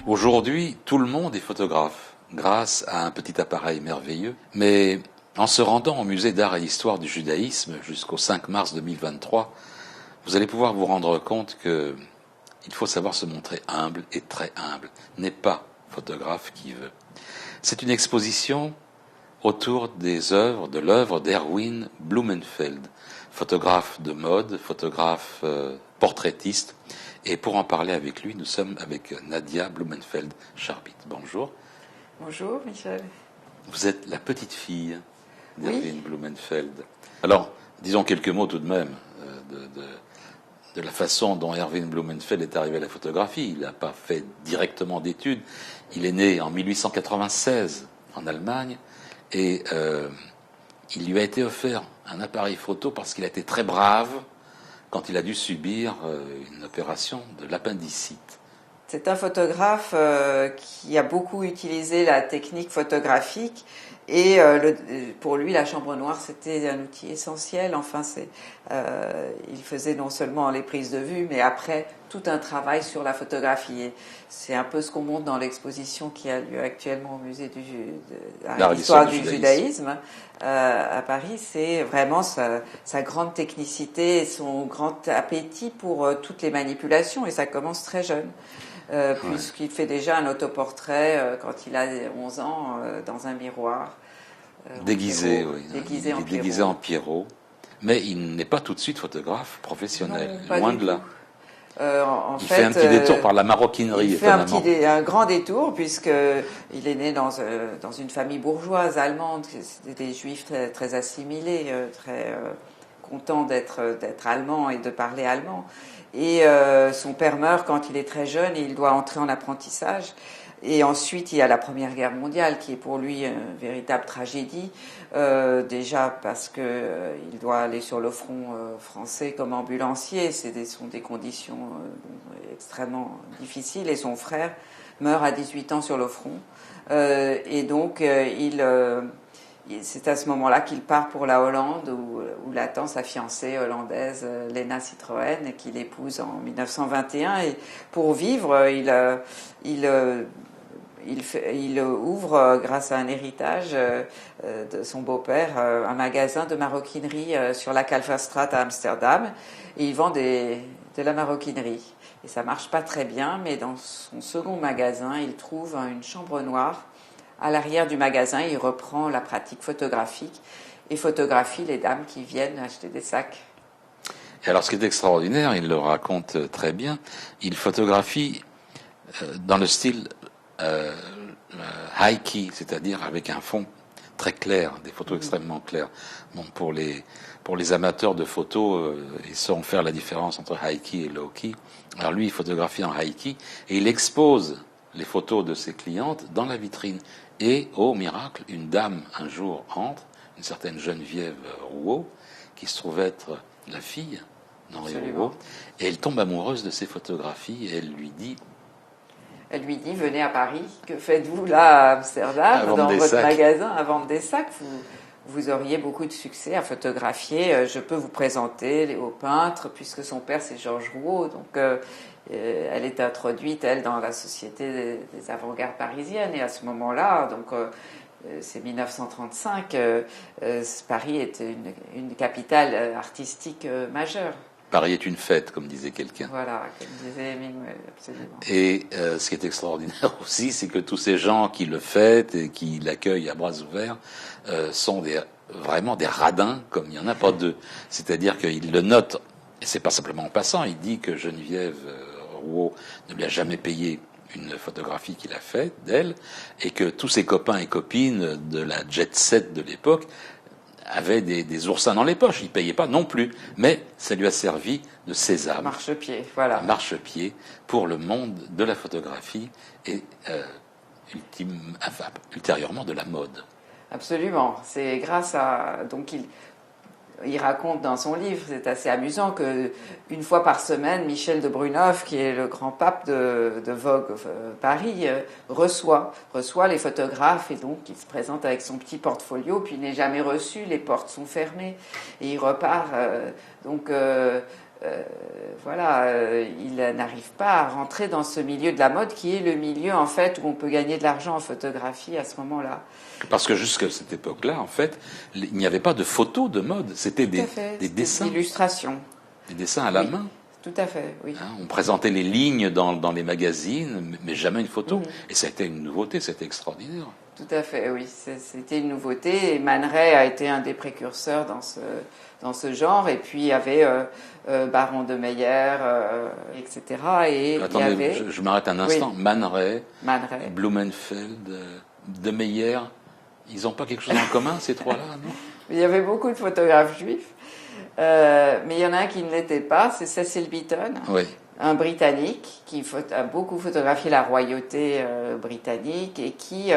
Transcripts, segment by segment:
Aujourd'hui, tout le monde est photographe, grâce à un petit appareil merveilleux. Mais en se rendant au musée d'art et d'histoire du judaïsme jusqu'au 5 mars 2023, vous allez pouvoir vous rendre compte que il faut savoir se montrer humble et très humble. N'est pas photographe qui veut. C'est une exposition autour des œuvres, de l'œuvre d'Erwin Blumenfeld, photographe de mode, photographe portraitiste. Et pour en parler avec lui, nous sommes avec Nadia Blumenfeld-Charbit. Bonjour. Bonjour Michel. Vous êtes la petite fille d'Erwin Oui. Blumenfeld. Alors, disons quelques mots tout de même de la façon dont Erwin Blumenfeld est arrivé à la photographie. Il n'a pas fait directement d'études. Il est né en 1896 en Allemagne et il lui a été offert un appareil photo parce qu'il a été très brave quand il a dû subir une opération de l'appendicite. C'est un photographe qui a beaucoup utilisé la technique photographique et pour lui la chambre noire c'était un outil essentiel. Enfin, il faisait non seulement les prises de vue mais après tout un travail sur la photographie. Et c'est un peu ce qu'on montre dans l'exposition qui a lieu actuellement au musée de l'histoire du judaïsme à Paris. C'est vraiment sa grande technicité et son grand appétit pour toutes les manipulations, et ça commence très jeune. Puisqu'il fait déjà un autoportrait quand il a 11 ans dans un miroir. Déguisé, oui. Déguisé il est déguisé en Pierrot. Mais il n'est pas tout de suite photographe professionnel, non, loin de là. Il fait un petit détour par la maroquinerie. Il fait un grand détour, puisqu'il est né dans une famille bourgeoise allemande. C'était des juifs très, très assimilés, très contents d'être allemands et de parler allemand. Et son père meurt quand il est très jeune et il doit entrer en apprentissage. Et ensuite, il y a la Première Guerre mondiale qui est pour lui une véritable tragédie. Déjà parce qu'il doit aller sur le front français comme ambulancier. Ce sont des conditions extrêmement difficiles. Et son frère meurt à 18 ans sur le front. Et donc, c'est à ce moment-là qu'il part pour la Hollande où l'attend sa fiancée hollandaise Lena Citroën, et qu'il épouse en 1921. Et pour vivre, il ouvre, grâce à un héritage de son beau-père, un magasin de maroquinerie sur la Kalverstraat à Amsterdam. Et il vend de la maroquinerie. Et ça marche pas très bien, mais dans son second magasin, il trouve une chambre noire. À l'arrière du magasin, il reprend la pratique photographique et photographie les dames qui viennent acheter des sacs. Et alors, ce qui est extraordinaire, il le raconte très bien, il photographie dans le style high-key, c'est-à-dire avec un fond très clair, des photos extrêmement claires. Bon, pour les amateurs de photos, ils sauront faire la différence entre high-key et low-key. Alors lui, il photographie en high-key et il expose les photos de ses clientes dans la vitrine. Et, oh miracle, une dame un jour entre, une certaine Geneviève Rouault, qui se trouve être la fille d'Henri Rouault, et elle tombe amoureuse de ses photographies et elle lui dit, venez à Paris, que faites-vous là à Amsterdam, dans votre magasin, à vendre des sacs, vous auriez beaucoup de succès à photographier, je peux vous présenter aux peintres, puisque son père c'est Georges Rouault, donc elle est introduite, elle, dans la société des avant-gardes parisiennes, et à ce moment-là, donc c'est 1935, Paris est une capitale artistique majeure. Paris est une fête, comme disait quelqu'un. Voilà, comme disait Hemingway, absolument. Et ce qui est extraordinaire aussi, c'est que tous ces gens qui le fêtent et qui l'accueillent à bras ouverts sont vraiment des radins, comme il n'y en a pas deux. C'est-à-dire qu'il le note, et c'est pas simplement en passant, il dit que Geneviève Rouault ne lui a jamais payé une photographie qu'il a faite d'elle, et que tous ses copains et copines de la jet set de l'époque avaient des oursins dans les poches. Il ne payait pas non plus. Mais ça lui a servi de sésame. Marchepied, voilà. Marchepied pour le monde de la photographie et ultérieurement de la mode. Absolument. C'est grâce à... Donc il raconte dans son livre, c'est assez amusant, que une fois par semaine, Michel de Brunoff, qui est le grand pape de Vogue Paris, reçoit les photographes, et donc il se présente avec son petit portfolio, puis il n'est jamais reçu, les portes sont fermées, et il repart. il n'arrive pas à rentrer dans ce milieu de la mode qui est le milieu en fait où on peut gagner de l'argent en photographie à ce moment-là. Parce que jusqu'à cette époque-là, en fait, il n'y avait pas de photos de mode, c'était des dessins. Illustrations. Des dessins à la main. Tout à fait, oui. On présentait les lignes dans les magazines, mais jamais une photo. Et ça a été une nouveauté, c'était extraordinaire. Tout à fait, oui. C'était une nouveauté. Et Man Ray a été un des précurseurs dans ce genre. Et puis il y avait Baron de Meyer, etc. Et attendez, il y avait... je m'arrête un instant. Oui. Man Ray, Blumenfeld, de Meyer, ils n'ont pas quelque chose en commun, ces trois-là, non? Il y avait beaucoup de photographes juifs. Mais il y en a un qui ne l'était pas, c'est Cecil Beaton, un Britannique qui a beaucoup photographié la royauté britannique et qui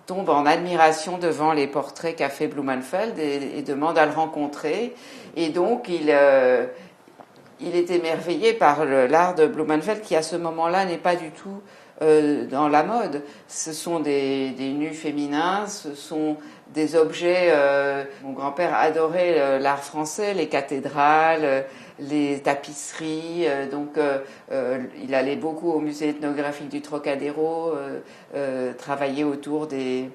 tombe en admiration devant les portraits qu'a fait Blumenfeld et demande à le rencontrer. Et donc il est émerveillé par l'art de Blumenfeld qui à ce moment-là n'est pas du tout dans la mode. Ce sont des nus féminins, ce sont des objets. Mon grand-père adorait l'art français, les cathédrales, les tapisseries. Donc, il allait beaucoup au musée ethnographique du Trocadéro, travailler autour des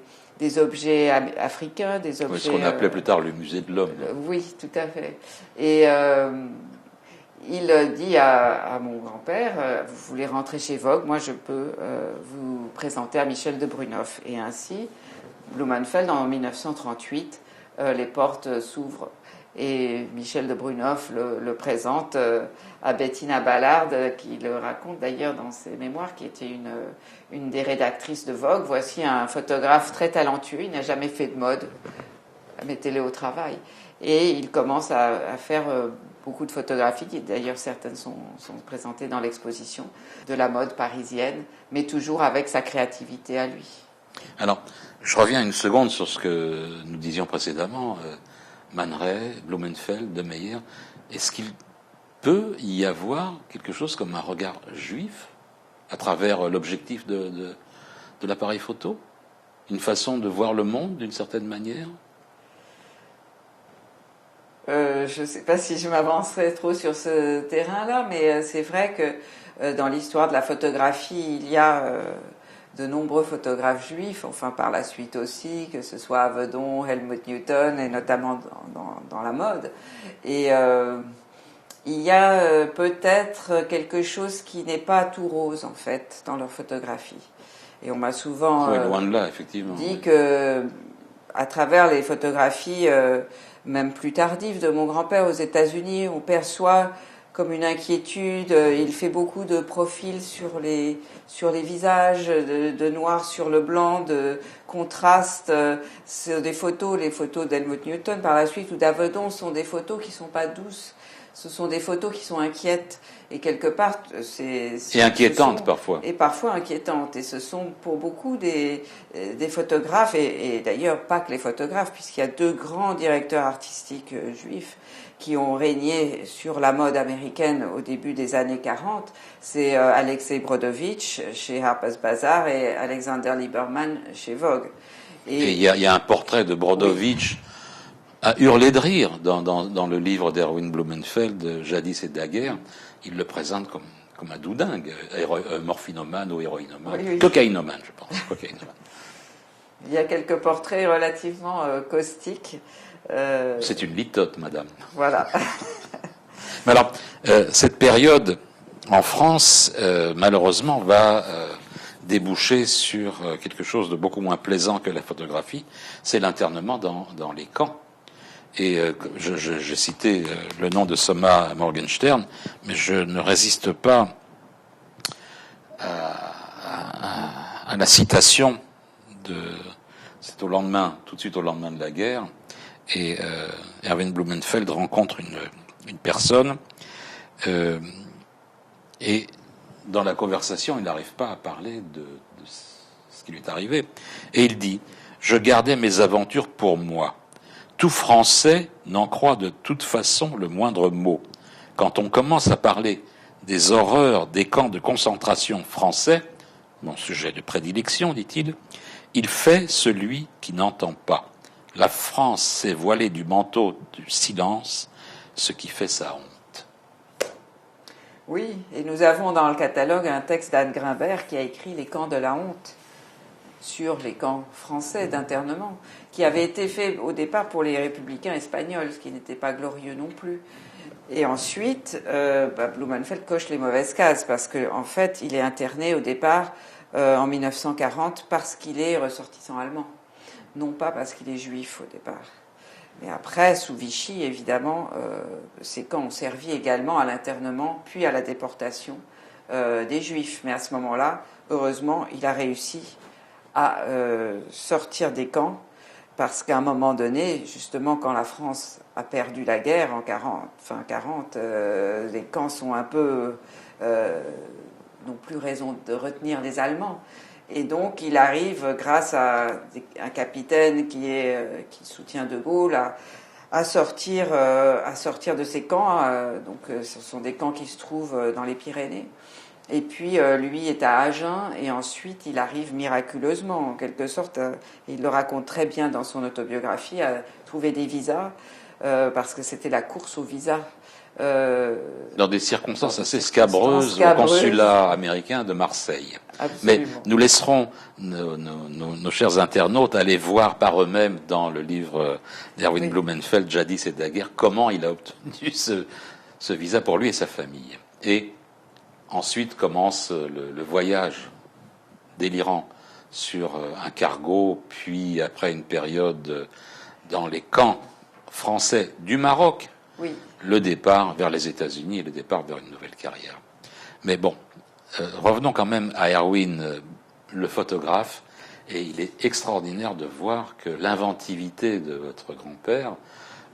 objets africains, des objets. Ce qu'on appelait plus tard le musée de l'homme. Oui, tout à fait. Et il dit à mon grand-père, vous voulez rentrer chez Vogue, moi je peux vous présenter à Michel de Brunoff. Et ainsi, Blumenfeld, en 1938, les portes s'ouvrent. Et Michel de Brunoff le présente à Bettina Ballard, qui le raconte d'ailleurs dans ses mémoires, qui était une des rédactrices de Vogue. Voici un photographe très talentueux, il n'a jamais fait de mode, mettez-le au travail. Et il commence à faire beaucoup de photographies, qui d'ailleurs certaines sont présentées dans l'exposition de la mode parisienne, mais toujours avec sa créativité à lui. Alors, je reviens une seconde sur ce que nous disions précédemment. Man Ray, Blumenfeld, de Meyer. Est-ce qu'il peut y avoir quelque chose comme un regard juif à travers l'objectif de l'appareil photo? Une façon de voir le monde d'une certaine manière? Je ne sais pas si je m'avancerai trop sur ce terrain-là, mais c'est vrai que dans l'histoire de la photographie, il y a de nombreux photographes juifs, enfin par la suite aussi, que ce soit Avedon, Helmut Newton, et notamment dans la mode. Et il y a peut-être quelque chose qui n'est pas tout rose, en fait, dans leur photographie. Et on m'a souvent loin de là, effectivement, dit que, à travers les photographies même plus tardives de mon grand-père aux États-Unis, on perçoit comme une inquiétude. Il fait beaucoup de profils sur les visages, de noir sur le blanc, de contraste. Sur des photos, les photos d'Helmut Newton par la suite ou d'Avedon sont des photos qui ne sont pas douces. Ce sont des photos qui sont inquiètes et quelque part et inquiétantes parfois. Et parfois inquiétantes. Et ce sont pour beaucoup des photographes et d'ailleurs pas que les photographes, puisqu'il y a deux grands directeurs artistiques juifs qui ont régné sur la mode américaine au début des années 40. C'est Alexei Brodovitch chez Harper's Bazaar et Alexander Lieberman chez Vogue. Et il y a un portrait de Brodovitch à hurler de rire dans le livre d'Erwin Blumenfeld, Jadis et Daguerre. Il le présente comme un doudingue, morphinomane ou héroïnomane, oui. Cocaïnomane, je pense. Cocaïnomane. Il y a quelques portraits relativement caustiques. C'est une litote, madame. Voilà. Mais alors, cette période en France, malheureusement, va déboucher sur quelque chose de beaucoup moins plaisant que la photographie, c'est l'internement dans les camps. Et j'ai cité le nom de Soma Morgenstern, mais je ne résiste pas à la citation c'est tout de suite au lendemain de la guerre, et Erwin Blumenfeld rencontre une personne, et dans la conversation, il n'arrive pas à parler de ce qui lui est arrivé, et il dit « Je gardais mes aventures pour moi. Tout Français n'en croit de toute façon le moindre mot. Quand on commence à parler des horreurs des camps de concentration français, mon sujet de prédilection, dit-il, il fait celui qui n'entend pas. La France s'est voilée du manteau du silence, ce qui fait sa honte. » Oui, et nous avons dans le catalogue un texte d'Anne Grimbert qui a écrit Les camps de la honte sur les camps français d'internement, qui avait été fait au départ pour les républicains espagnols, ce qui n'était pas glorieux non plus. Et ensuite, Blumenfeld coche les mauvaises cases, parce qu'en fait, il est interné au départ en 1940 parce qu'il est ressortissant allemand, non pas parce qu'il est juif au départ. Mais après, sous Vichy, évidemment, ces camps ont servi également à l'internement, puis à la déportation des Juifs. Mais à ce moment-là, heureusement, il a réussi à sortir des camps, parce qu'à un moment donné, justement, quand la France a perdu la guerre en 40, les camps sont un peu... n'ont plus raison de retenir les Allemands. Et donc, il arrive, grâce à un capitaine qui soutient De Gaulle, à sortir de ces camps. Donc, ce sont des camps qui se trouvent dans les Pyrénées. Et puis, lui est à Agen, et ensuite, il arrive miraculeusement, en quelque sorte, il le raconte très bien dans son autobiographie, à trouver des visas, parce que c'était la course aux visas. Dans des circonstances assez scabreuses au consulat américain de Marseille. Absolument. Mais nous laisserons nos chers internautes aller voir par eux-mêmes dans le livre d'Erwin Blumenfeld, Jadis et Daguerre, comment il a obtenu ce visa pour lui et sa famille. Et ensuite commence le voyage délirant sur un cargo, puis après une période dans les camps français du Maroc, oui, le départ vers les États-Unis et le départ vers une nouvelle carrière. Mais bon, revenons quand même à Erwin, le photographe, et il est extraordinaire de voir que l'inventivité de votre grand-père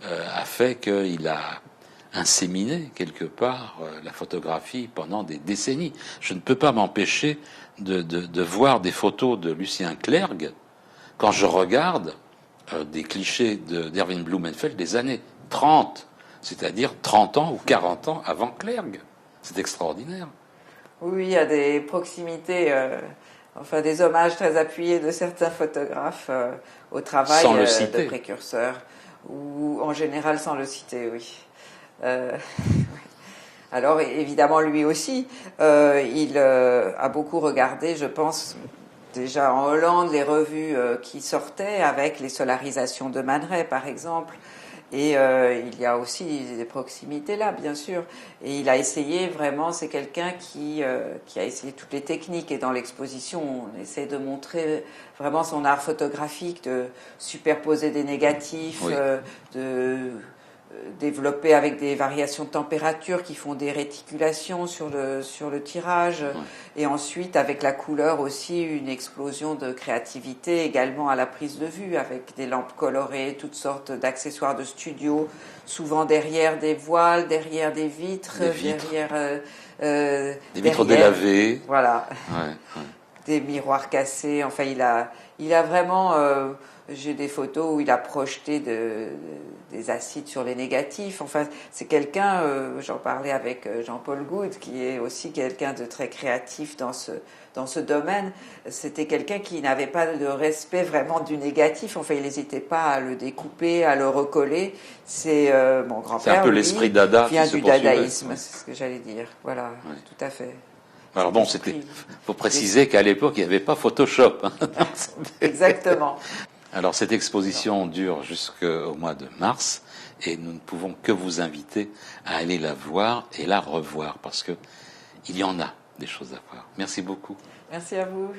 a fait qu'il a inséminé quelque part la photographie pendant des décennies. Je ne peux pas m'empêcher de voir des photos de Lucien Clergue quand je regarde des clichés d'Erwin Blumenfeld des années 30, c'est-à-dire 30 ans ou 40 ans avant Clergue. C'est extraordinaire. Oui, il y a des proximités, enfin des hommages très appuyés de certains photographes au travail de précurseurs, ou en général sans le citer, oui. Alors évidemment, lui aussi, il a beaucoup regardé, je pense, déjà en Hollande, les revues qui sortaient avec les solarisations de Man Ray, par exemple. Et il y a aussi des proximités là, bien sûr. Et il a essayé vraiment, c'est quelqu'un qui a essayé toutes les techniques. Et dans l'exposition, on essaie de montrer vraiment son art photographique, de superposer des négatifs, oui, de développer avec des variations de température qui font des réticulations sur le tirage, et ensuite avec la couleur aussi une explosion de créativité également à la prise de vue, avec des lampes colorées, toutes sortes d'accessoires de studio, souvent derrière des voiles, derrière des vitres, derrière des vitres délavées, voilà, des miroirs cassés. Enfin, il a vraiment j'ai des photos où il a projeté des acides sur les négatifs. Enfin, c'est quelqu'un, j'en parlais avec Jean-Paul Goude, qui est aussi quelqu'un de très créatif dans ce domaine. C'était quelqu'un qui n'avait pas de respect vraiment du négatif. Enfin, il n'hésitait pas à le découper, à le recoller. C'est mon grand-père. C'est un peu l'esprit dada vient qui se du poursuivait. Dadaïsme, c'est ce que j'allais dire. Voilà, tout à fait. Alors bon, faut préciser qu'à l'époque, il n'y avait pas Photoshop. Hein. Exactement. Alors cette exposition dure jusqu'au mois de mars, et nous ne pouvons que vous inviter à aller la voir et la revoir, parce que il y en a des choses à voir. Merci beaucoup. Merci à vous.